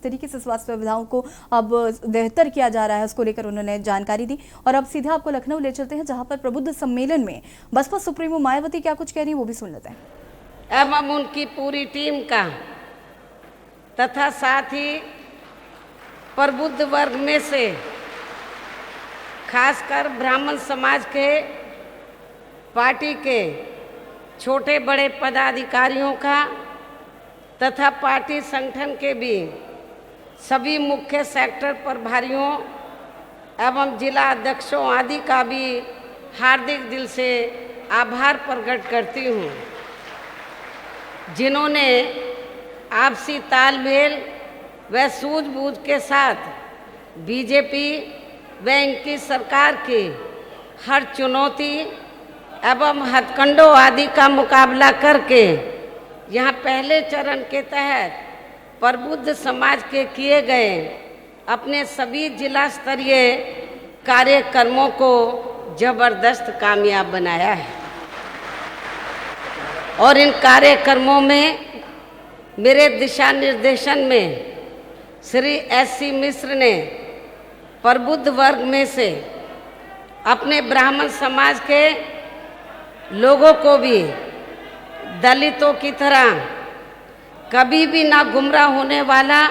तरीके से स्वास्थ्य सुविधाओं को अब बेहतर किया जा रहा है, उसको लेकर उन्होंने जानकारी दी। और अब सीधे आपको लखनऊ ले चलते हैं, जहां पर प्रबुद्ध सम्मेलन में बसपा सुप्रीमो मायावती क्या कुछ कह रही है वो भी सुन लेते हैं। एवं उनकी पूरी टीम का तथा साथ ही प्रबुद्ध वर्ग में से खासकर ब्राह्मण समाज के पार्टी के छोटे बड़े पदाधिकारियों का तथा पार्टी संगठन के भी सभी मुख्य सेक्टर प्रभारियों एवं जिला अध्यक्षों आदि का भी हार्दिक दिल से आभार प्रकट करती हूँ, जिन्होंने आपसी तालमेल व सूझबूझ के साथ बीजेपी व इनकी सरकार की हर चुनौती एवं हथकंडों आदि का मुकाबला करके यहाँ पहले चरण के तहत प्रबुद्ध समाज के किए गए अपने सभी जिला स्तरीय कार्यक्रमों को जबरदस्त कामयाब बनाया है। और इन कार्यक्रमों में मेरे दिशा निर्देशन में श्री एस.सी. मिश्र ने प्रबुद्ध वर्ग में से अपने ब्राह्मण समाज के लोगों को भी दलितों की तरह कभी भी ना गुमराह होने वाला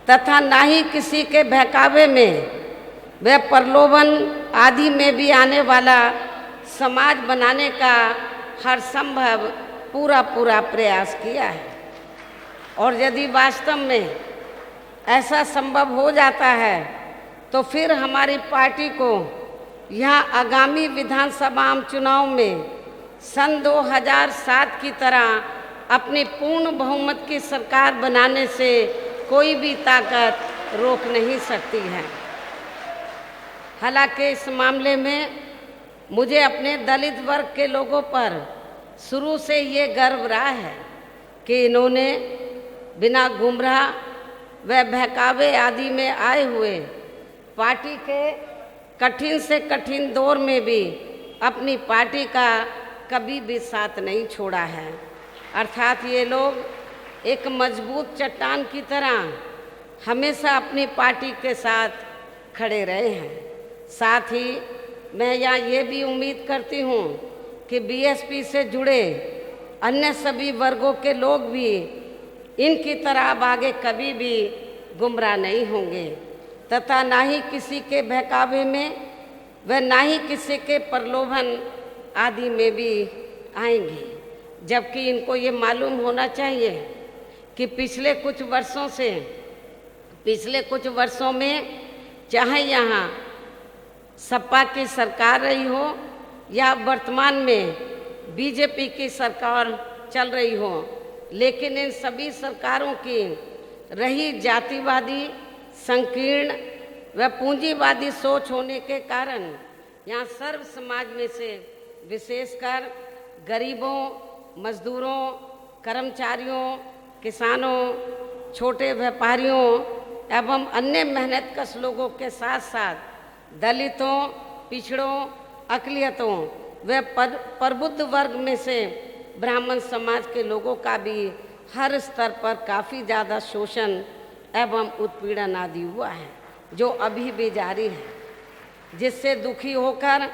तथा ना ही किसी के बहकावे में व प्रलोभन आदि में भी आने वाला समाज बनाने का हर संभव पूरा प्रयास किया है। और यदि वास्तव में ऐसा संभव हो जाता है तो फिर हमारी पार्टी को यहाँ आगामी विधानसभा चुनाव में सन 2007 की तरह अपनी पूर्ण बहुमत की सरकार बनाने से कोई भी ताकत रोक नहीं सकती है। हालांकि इस मामले में मुझे अपने दलित वर्ग के लोगों पर शुरू से ये गर्व रहा है कि इन्होंने बिना गुमराह व बहकावे आदि में आए हुए पार्टी के कठिन से कठिन दौर में भी अपनी पार्टी का कभी भी साथ नहीं छोड़ा है। अर्थात ये लोग एक मजबूत चट्टान की तरह हमेशा अपनी पार्टी के साथ खड़े रहे हैं। साथ ही मैं यहाँ ये भी उम्मीद करती हूँ कि बीएसपी से जुड़े अन्य सभी वर्गों के लोग भी इनकी तरह अब आगे कभी भी गुमराह नहीं होंगे तथा ना ही किसी के बहकावे में व ना ही किसी के प्रलोभन आदि में भी आएंगे। जबकि इनको ये मालूम होना चाहिए कि पिछले कुछ वर्षों में चाहे यहाँ सपा की सरकार रही हो या वर्तमान में बीजेपी की सरकार चल रही हो, लेकिन इन सभी सरकारों की रही जातिवादी, संकीर्ण व पूंजीवादी सोच होने के कारण यहाँ सर्व समाज में से विशेषकर गरीबों, मजदूरों, कर्मचारियों, किसानों, छोटे व्यापारियों एवं अन्य मेहनतकश लोगों के साथ साथ दलितों, पिछड़ों, अक़लियतों व प्रबुद्ध वर्ग में से ब्राह्मण समाज के लोगों का भी हर स्तर पर काफ़ी ज़्यादा शोषण एवं उत्पीड़न आदि हुआ है, जो अभी भी जारी है, जिससे दुखी होकर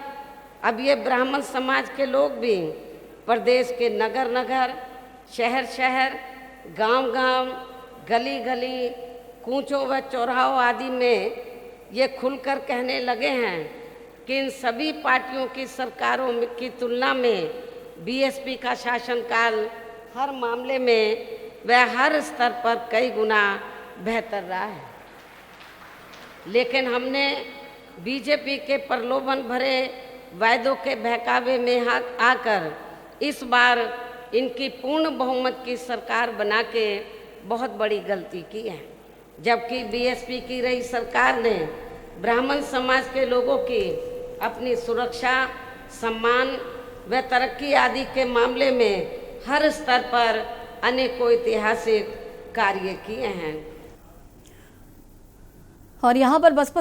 अब ये ब्राह्मण समाज के लोग भी प्रदेश के नगर नगर, शहर शहर, गांव गांव, गली गली, कूचों व चौराहों आदि में ये खुलकर कहने लगे हैं कि इन सभी पार्टियों की सरकारों की तुलना में बीएसपी का शासनकाल हर मामले में व हर स्तर पर कई गुना बेहतर रहा है। लेकिन हमने बीजेपी के प्रलोभन भरे वायदों के बहकावे में आकर इस बार इनकी पूर्ण बहुमत की सरकार बना के बहुत बड़ी गलती की है। जबकि बीएसपी की रही सरकार ने ब्राह्मण समाज के लोगों की अपनी सुरक्षा, सम्मान व तरक्की आदि के मामले में हर स्तर पर अनेकों ऐतिहासिक कार्य किए हैं। और यहाँ पर बसपा